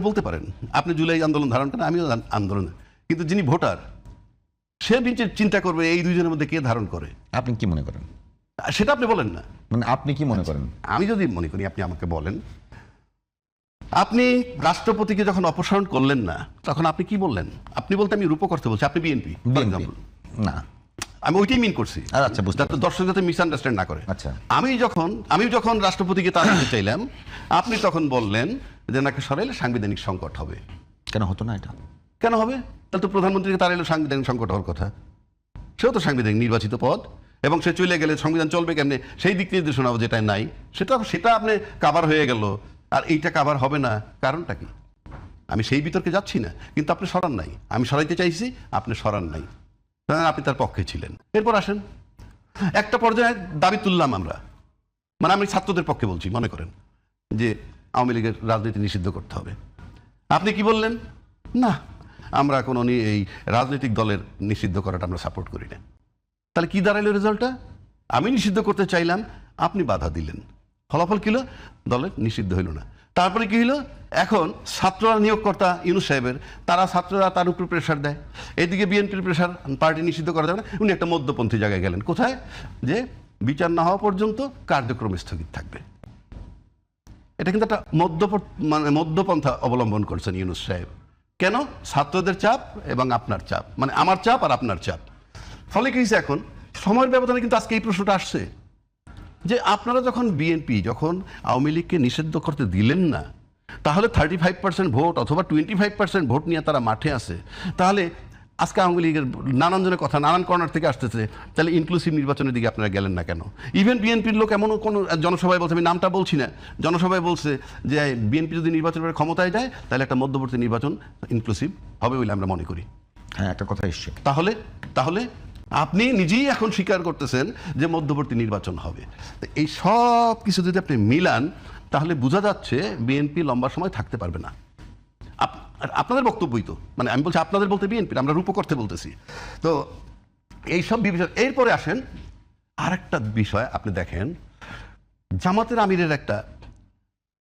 বলতে পারেন, আপনি জুলাই আন্দোলন ধারণ করেন, আমিও আন্দোলন, কিন্তু যিনি ভোটার সে চিন্তা করবে এই দুইজনের মধ্যে কে ধারণ করে। আপনি কি মনে করেন? সেটা আপনি বলেন না, মানে আপনি কি মনে করেন? আমি যদি মনে করি, আপনি আমাকে বলেন, আপনি রাষ্ট্রপতিকে যখন অপসারণ করলেন না তখন আপনি কি বললেন? আপনি বলতে আমি রূপক অর্থে বলছি, আপনি বিএনপি না, আমি ওইটাই মিন করছি, আচ্ছা, বুঝতে যাতে দর্শক যাতে মিসআন্ডারস্ট্যান্ড না করে। আচ্ছা, আমি যখন রাষ্ট্রপতিকে তাড়াতে চাইলাম, আপনি তখন বললেন যে নাকি সরাইলে সাংবিধানিক সংকট হবে। কেন হতো না এটা? কেন হবে? তাহলে তো প্রধানমন্ত্রীকে তাড়াইলে সাংবিধানিক সংকট হওয়ার কথা। সেও তো সাংবিধানিক নির্বাচিত পদ, এবং সে চলে গেলে সংবিধান চলবে কেমনে, সেই দিক নির্দেশনা যেটা নাই সেটা আপনি কাভার হয়ে গেল, আর এইটা কাভার হবে না, কারণটা কি? আমি সেই বিতর্কে যাচ্ছি না, কিন্তু আপনি সরান নাই, আমি সরাইতে চাইছি, আপনি সরান নাই, আপনি তার পক্ষে ছিলেন। এরপর আসেন, একটা পর্যায়ে দাবি তুললাম আমরা, মানে আমি ছাত্রদের পক্ষে বলছি, মনে করেন যে আওয়ামী লীগের রাজনীতি নিষিদ্ধ করতে হবে। আপনি কি বললেন? না, আমরা কোনো এই রাজনৈতিক দলের নিষিদ্ধ করাটা আমরা সাপোর্ট করি না। তাহলে কি দাঁড়াইল রেজাল্টটা? আমি নিষিদ্ধ করতে চাইলাম, আপনি বাধা দিলেন, ফলাফল কি হলো? দলের নিষিদ্ধ হইল না। তারপরে কি হইল? এখন ছাত্ররা নিয়োগকর্তা ইউনূস সাহেবের, ছাত্ররা তার উপর প্রেশার দেয়, এদিকে বিএনপির প্রেশার, পার্টি নিষিদ্ধ করা যাবে না। উনি একটা মধ্যপন্থী জায়গায় গেলেন, কোথায়? যে বিচার না হওয়া পর্যন্ত কার্যক্রম স্থগিত থাকবে। এটা কিন্তু একটা মধ্যপন্থা অবলম্বন করছেন ইউনূস সাহেব। কেন? ছাত্রদের চাপ এবং আপনার চাপ, মানে আমার চাপ আর আপনার চাপ। ফলে কি হয়েছে? এখন সময়ের ব্যবধানে কিন্তু আজকে এই প্রশ্নটা আসছে যে আপনারা যখন বিএনপি যখন আওয়ামী লীগকে নিষিদ্ধ করতে দিলেন না, তাহলে 35% ভোট অথবা 25% ভোট নিয়ে তারা মাঠে আছে, তাহলে আজকে আওয়ামী লীগের নানান জনের কথা নানান কর্নার থেকে আসতেছে, তাহলে ইনক্লুসিভ নির্বাচনের দিকে আপনারা গেলেন না কেন? ইভেন বিএনপির লোক এমনও কোনো জনসভায় বলছে, আমি নামটা বলছি না, জনসভায় বলছে যে বিএনপি যদি নির্বাচনের ক্ষমতায় যায় তাহলে একটা মধ্যবর্তী নির্বাচন ইনক্লুসিভ হবে বলে আমরা মনে করি। হ্যাঁ, একটা কথা এসছে। তাহলে আপনি নিজেই এখন স্বীকার করতেছেন যে মধ্যবর্তী নির্বাচন হবে। এই সব কিছু যদি আপনি মিলান, তাহলে বোঝা যাচ্ছে বিএনপি লম্বা সময় থাকতে পারবে না। আপনাদের বক্তব্যই তো, মানে আমি বলছি আপনাদের বলতে বিএনপির, আমরা রূপক অর্থে বলতেছি। তো এইসব বিষয়, এরপরে আসেন আরেকটা বিষয়, আপনি দেখেন জামাতের আমিরের একটা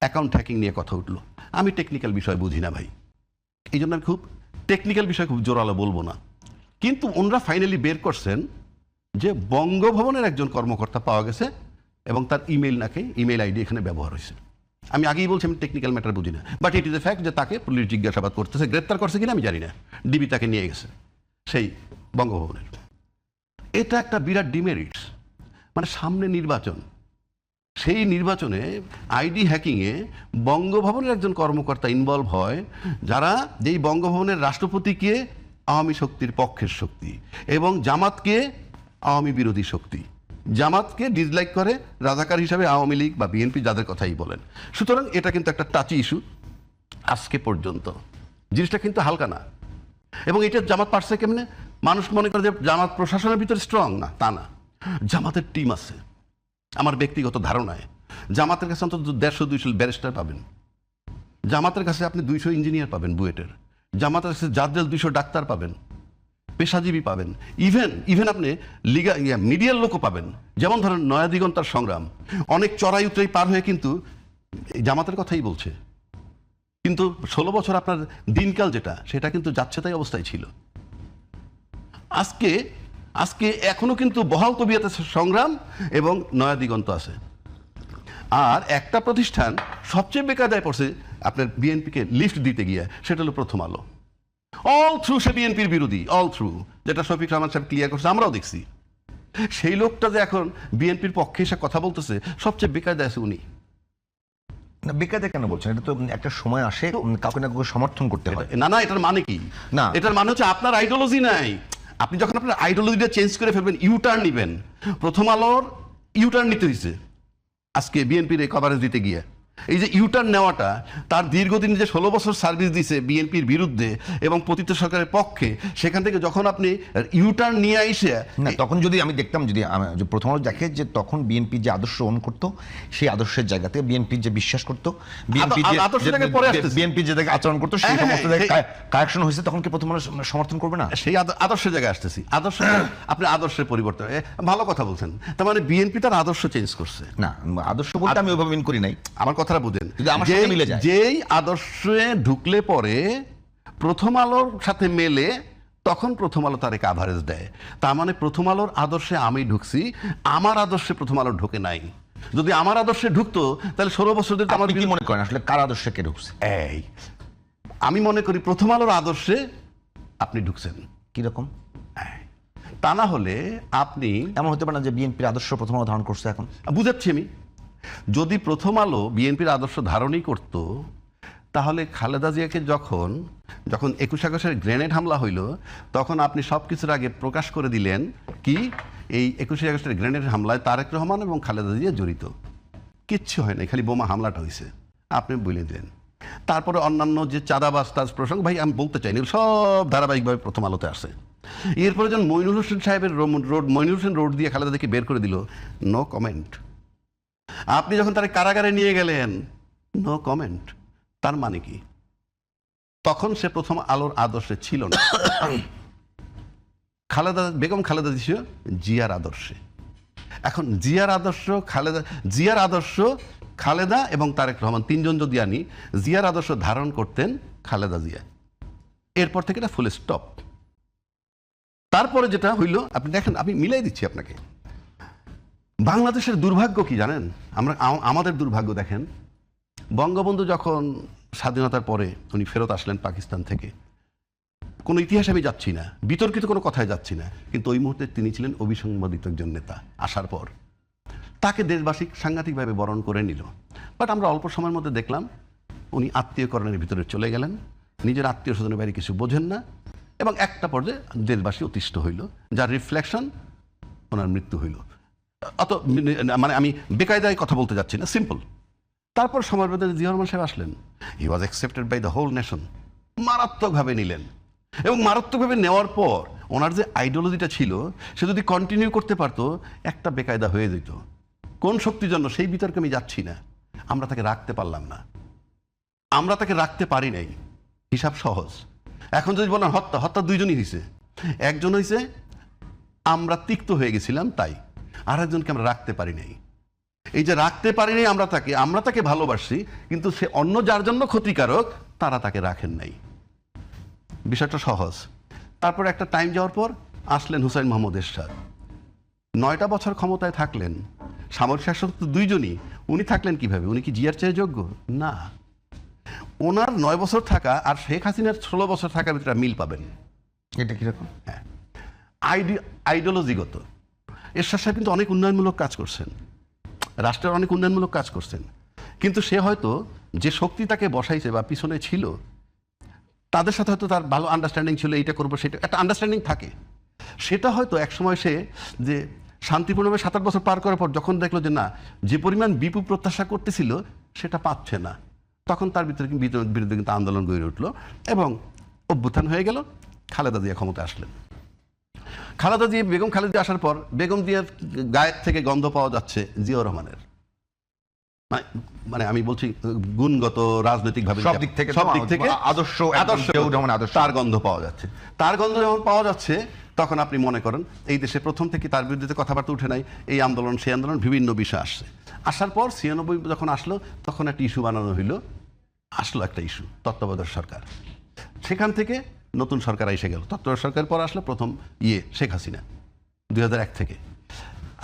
অ্যাকাউন্ট হ্যাকিং নিয়ে কথা উঠলো। আমি টেকনিক্যাল বিষয় বুঝি না ভাই, এই জন্য আমি খুব টেকনিক্যাল বিষয় খুব জোরালো বলবো না, কিন্তু ওনারা ফাইনালি বের করছেন যে বঙ্গভবনের একজন কর্মকর্তা পাওয়া গেছে এবং তার ইমেইল আইডি এখানে ব্যবহার হয়েছে। আমি আগেই বলছি আমি টেকনিক্যাল ম্যাটার বুঝি না, but it is a fact যে তাকে পুলিশ জিজ্ঞাসাবাদ করতেছে, গ্রেপ্তার করছে কিনা আমি জানি না, ডিবি তাকে নিয়ে গেছে সেই বঙ্গভবনের। এটা একটা বিরাট ডিমেরিটস, মানে সামনে নির্বাচন, সেই নির্বাচনে আইডি হ্যাকিংয়ে বঙ্গভবনের একজন কর্মকর্তা ইনভলভ হয়, যারা যেই বঙ্গভবনের রাষ্ট্রপতিকে আওয়ামী শক্তির পক্ষের শক্তি এবং জামাতকে আওয়ামী বিরোধী শক্তি, জামাতকে ডিসলাইক করে রাজাকার হিসাবে আওয়ামী লীগ বা বিএনপি যাদের কথাই বলেন। সুতরাং এটা কিন্তু একটা টাচি ইস্যু আজকে পর্যন্ত, জিনিসটা কিন্তু হালকা না। এবং এটা জামাত পারছে কেমনে? মানুষ মনে করে যে জামাত প্রশাসনের ভিতরে স্ট্রং, না, তা না, জামাতের টিম আছে। আমার ব্যক্তিগত ধারণায় জামাতের কাছে অন্তত 150-200 ব্যারিস্টার পাবেন, জামাতের কাছে আপনি 200 ইঞ্জিনিয়ার পাবেন বুয়েটের, জামাতের কাছে জাদ্রেল 200 ডাক্তার পাবেন, পেশাজীবী পাবেন, ইভেন আপনি মিডিয়ার লোকও পাবেন। যেমন ধরেন নয়া দিগন্তার সংগ্রাম অনেক চড়াই উতরাই পার হয়ে কিন্তু জামাতের কথাই বলছে, কিন্তু 16 বছর আপনার দিনকাল যেটা, সেটা কিন্তু যাচ্ছে তাই অবস্থায় ছিল। আজকে এখনো কিন্তু বহাল তবিয়তে সংগ্রাম এবং নয়া দিগন্ত আছে। আর একটা প্রতিষ্ঠান সবচেয়ে বেকায়দায় পড়ছে আপনার বিএনপিকে লিফট দিতে গিয়ে, সেটা হলো প্রথম আলো। অল থ্রু সে বিএনপির বিরোধী, অল থ্রু, যেটা শফিক রহমান সাহেব ক্লিয়ার করছে, আমরাও দেখছি। সেই লোকটা যে এখন বিএনপির পক্ষে এসে কথা বলতেছে, সবচেয়ে বেকায়দায় আছে উনি। না, বেকায়দা কেন বলছেন? এটা তো একটা সময় আসে কাউকে না কাউকে সমর্থন করতে হয়। না, এটার মানে কি? না, এটার মানে হচ্ছে আপনার আইডিওলজি নাই। আপনি যখন আপনার আইডিওলজিটা চেঞ্জ করে ফেলবেন, ইউটার্ন নিবেন। প্রথম আলোর ইউটার্ন নিতে হয়েছে আজকে বিএনপির এই কভারেজ দিতে গিয়ে। এই যে ইউটার্ন নেওয়াটা, তার দীর্ঘদিন যে 16 বছর সার্ভিস দিয়েছে বিএনপির বিরুদ্ধে এবং পতিত সরকারের পক্ষে, সেখান থেকে যখন আপনি ইউটার্ন নিয়ে আইসে, না, তখন যদি আমি দেখতাম, যদি প্রথম আলো দেখে যে তখন বিএনপি যে আদর্শ গ্রহণ করতো, সেই আদর্শের জায়গাতে বিএনপি যে বিশ্বাস করতো, বিএনপি যে আচরণ করতো, সেই সমস্ত কারেকশন হয়েছে, তখন কি প্রথম আলো সমর্থন করবে না? সেই আদর্শের জায়গায় আসতেছি। আপনি আদর্শের পরিবর্তন, ভালো কথা বলছেন। তার মানে বিএনপি তার আদর্শ চেঞ্জ করছে। না, আদর্শ বলতে আমি ওইভাবে মিন করি নাই। আমার কথা কথাটা বুঝেন, যদি আমার সাথে মিলে যায়। যেই আদর্শে ঢুকলে পরে প্রথম আলোর সাথে মেলে, তখন প্রথম আলো তার কাভারেজ দেয়। তার মানে প্রথম আলোর আদর্শে আমি ঢুকছি, আমার আদর্শে প্রথম আলো ঢুকে নাই। যদি আমার আদর্শে ঢুকতো তাহলে 16 বছর ধরে আমার আপনি কি মনে করেন আসলে কার আদর্শে কে ঢুকছে? এই আমি মনে করি প্রথম আলোর আদর্শে আপনি ঢুকছেন। কিরকম? তা না হলে আপনি এমন হতে পারে না যে বিএনপির আদর্শ প্রথম আলো ধারণ করছে এখন? বুঝাচ্ছি আমি, যদি প্রথম আলো বিএনপির আদর্শ ধারণই করত, তাহলে খালেদা জিয়াকে যখন 21 আগস্টের গ্রেনেড হামলা হইল, তখন আপনি সব কিছুর আগে প্রকাশ করে দিলেন কি এই 21 আগস্টের গ্রেনেড হামলায় তারেক রহমান এবং খালেদা জিয়া জড়িত। কিচ্ছু হয় নাই, খালি বোমা হামলাটা হয়েছে, আপনি বলে দিলেন। তারপরে অন্যান্য যে চাঁদাবাজ তাজ প্রসঙ্গ, ভাই আমি বলতে চাইনি, সব ধারাবাহিকভাবে প্রথম আলোতে আসে। এরপরে যখন মইনুল হোসেন সাহেবের মইনুল হোসেন রোড দিয়ে খালেদাকে বের করে দিল, নো কমেন্ট। আপনি যখন তার কারাগারে নিয়ে গেলেন, নো কমেন্ট। তার মানে কি? তখন সে প্রথম আলোর আদর্শে ছিল না। বেগম খালেদা ছিল জিয়ার আদর্শে। এখন জিয়ার আদর্শ খালেদা এবং তারেক রহমান তিনজন যদি আনি, জিয়ার আদর্শ ধারণ করতেন খালেদা জিয়া। এরপর থেকে এটা ফুল স্টপ। তারপরে যেটা হইল, আপনি দেখেন, আমি মিলাই দিচ্ছি আপনাকে। বাংলাদেশের দুর্ভাগ্য কি জানেন? আমাদের দুর্ভাগ্য দেখেন, বঙ্গবন্ধু যখন স্বাধীনতার পরে উনি ফেরত আসলেন পাকিস্তান থেকে, কোনো ইতিহাস আমি যাচ্ছি না, বিতর্কিত কোনো কথায় যাচ্ছি না, কিন্তু ওই মুহূর্তে তিনি ছিলেন অবিসংবাদিত একজন নেতা। আসার পর তাকে দেশবাসী সাংঘাতিকভাবে বরণ করে নিল। বাট আমরা অল্প সময়ের মধ্যে দেখলাম উনি আত্মীয়করণের ভিতরে চলে গেলেন, নিজের আত্মীয় স্বজনের বাইরে কিছু বোঝেন না, এবং একটা পর্যায়ে দেশবাসী অতিষ্ঠ হইল, যার রিফ্লেকশন ওনার মৃত্যু হইল। অত মানে আমি বেকায়দায় কথা বলতে যাচ্ছি না, সিম্পল। তারপর সময়ের মধ্যে জিয়া রহমান সাহেব আসলেন, he was accepted by the whole nation. মারাত্মকভাবে নিলেন, এবং মারাত্মকভাবে নেওয়ার পর ওনার যে আইডিওলজিটা ছিল, সে যদি কন্টিনিউ করতে পারতো, একটা বেকায়দা হয়ে যেত। কোন শক্তির জন্য সেই বিতর্কে আমি যাচ্ছি না, আমরা তাকে রাখতে পারলাম না, আমরা তাকে রাখতে পারি নাই। হিসাব সহজ। এখন যদি বলেন হত্যা দুইজনই হয়েছে, একজন হয়েছে আমরা তিক্ত হয়ে গেছিলাম তাই, আর একজনকে আমরা রাখতে পারি নাই। এই যে রাখতে পারি নাই আমরা তাকে ভালোবাসি, কিন্তু সে অন্য যার জন্য ক্ষতিকারক, তারা তাকে রাখেন নাই। বিষয়টা সহজ। তারপর একটা টাইম যাওয়ার পর আসলেন হুসাইন মোহাম্মদ এরশাদ, 9টা বছর ক্ষমতায় থাকলেন, সামরিক শাসক তো দুইজনই। উনি থাকলেন কিভাবে? উনি কি জিয়ার চেয়ে যোগ্য? না। ওনার 9 বছর থাকা আর শেখ হাসিনার 16 বছর থাকার ভিতরে মিল পাবেন। এটা কিরকম? হ্যাঁ, আইডিওলজিগত। এরশাদ সাহেব কিন্তু অনেক উন্নয়নমূলক কাজ করছেন, রাষ্ট্রের অনেক উন্নয়নমূলক কাজ করছেন, কিন্তু সে হয়তো যে শক্তি তাকে বসাইছে বা পিছনে ছিল, তাদের সাথে হয়তো তার ভালো আন্ডারস্ট্যান্ডিং ছিল, এইটা করবো সেটা, একটা আন্ডারস্ট্যান্ডিং থাকে। সেটা হয়তো একসময় সে যে শান্তিপূর্ণভাবে 7-8 বছর পার করার পর যখন দেখলো যে না, যে পরিমাণ বিপুল প্রত্যাশা করতেছিল সেটা পাচ্ছে না, তখন তার বিরুদ্ধে কিন্তু আন্দোলন গড়ে উঠলো এবং অভ্যুত্থান হয়ে গেল। খালেদা জিয়া ক্ষমতা আসলেন। বেগম খালেদা আসার পর বেগম জিয়ার গায়ের থেকে গন্ধ পাওয়া যাচ্ছে জিয়াউর রহমানের, মানে আমি বলছি গুণগত, রাজনৈতিকভাবে সব দিক থেকে আদর্শ তার গন্ধ পাওয়া যাচ্ছে। তার গন্ধ যখন পাওয়া যাচ্ছে, তখন আপনি মনে করেন এই দেশে প্রথম থেকে তার বিরুদ্ধে কথাবার্তা উঠে নাই, এই আন্দোলন সেই আন্দোলন, বিভিন্ন বিষয় আসছে। আসার পর 96 যখন আসলো, তখন একটা ইস্যু বানানো হইলো, আসলো একটা ইস্যু, তত্ত্বাবধায়ক সরকার। সেখান থেকে নতুন সরকার এসে গেল, তত্ত্বাবধায়ক সরকার পর আসলো প্রথম শেখ হাসিনা 2001 থেকে,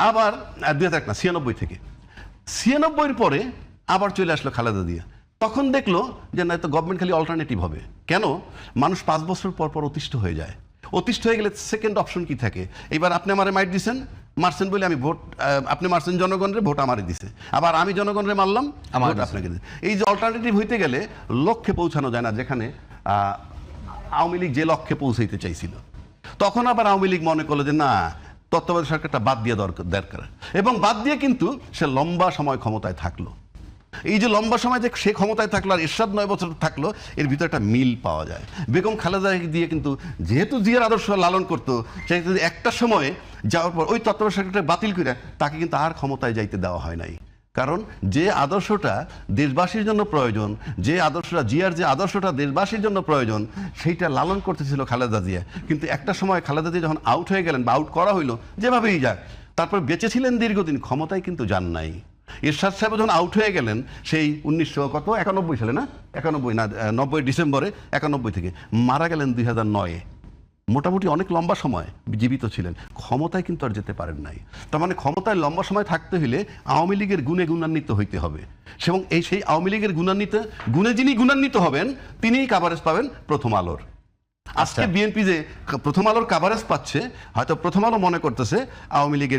আবার 2001 না 96 থেকে, 96-র পরে আবার চলে আসলো খালেদা জিয়া। তখন দেখলো যে না, তো গভর্নমেন্ট খালি অল্টারনেটিভ হবে কেন, মানুষ 5 বছর পর পর অতিষ্ঠ হয়ে যায়। অতিষ্ঠ হয়ে গেলে সেকেন্ড অপশন কি থাকে? এবার আপনি আমারে মাইট দিচ্ছেন, মারছেন বলে আমি ভোট, আপনি মারছেন জনগণের ভোট আমারে দিছে, আবার আমি জনগণরে মারলাম, ভোট আপনাকে দিছে। এই যে অল্টারনেটিভ হইতে গেলে লক্ষ্যে পৌঁছানো যায় না, যেখানে আওয়ামী লীগ যে লক্ষ্যে পৌঁছাইতে চাইছিল, তখন আবার আওয়ামী লীগ মনে করলো যে না, তত্ত্বাবধায়ক সরকারটা বাদ দিয়ে দরকার, এবং বাদ দিয়ে কিন্তু সে লম্বা সময় ক্ষমতায় থাকলো। এই যে লম্বা সময় যে সে ক্ষমতায় থাকলো আর এরশাদ 9 বছর থাকলো, এর ভিতরে একটা মিল পাওয়া যায়। বেগম খালেদা দিয়ে কিন্তু যেহেতু জিয়ার আদর্শ লালন করতো, সে একটা সময়ে যাওয়ার পর ওই তত্ত্বাবধায়ক সরকারটা বাতিল করে তাকে কিন্তু আর ক্ষমতায় যাইতে দেওয়া হয় নাই। কারণ যে আদর্শটা দেশবাসীর জন্য প্রয়োজন, যে আদর্শটা দেশবাসীর জন্য প্রয়োজন, সেইটা লালন করতেছিল খালেদা জিয়া। কিন্তু একটা সময় খালেদা জিয়া যখন আউট হয়ে গেলেন বা আউট করা হইলো, যেভাবেই যাক, তারপর বেঁচে ছিলেন দীর্ঘদিন, ক্ষমতায় কিন্তু যান নাই। এরশাদ সাহেব যখন আউট হয়ে গেলেন সেই 1991 সালে না 90 ডিসেম্বরে 91 থেকে মারা গেলেন 2009-এ, মোটামুটি অনেক লম্বা সময় জীবিত ছিলেন, ক্ষমতায় কিন্তু আর যেতে পারেন নাই। তার মানে ক্ষমতায় লম্বা সময় থাকতে হলে আওয়ামী লীগের গুণে গুণান্বিত হইতে হবে, এবং সেই আওয়ামী লীগের গুণে যিনি গুণান্বিত হবেন তিনিই কাভারেজ পাবেন প্রথম আলোর। আজকে বিএনপি যে প্রথম আলোর কাভারেজ পাচ্ছে, হয়তো প্রথম আলো মনে করতেছে আওয়ামী লীগের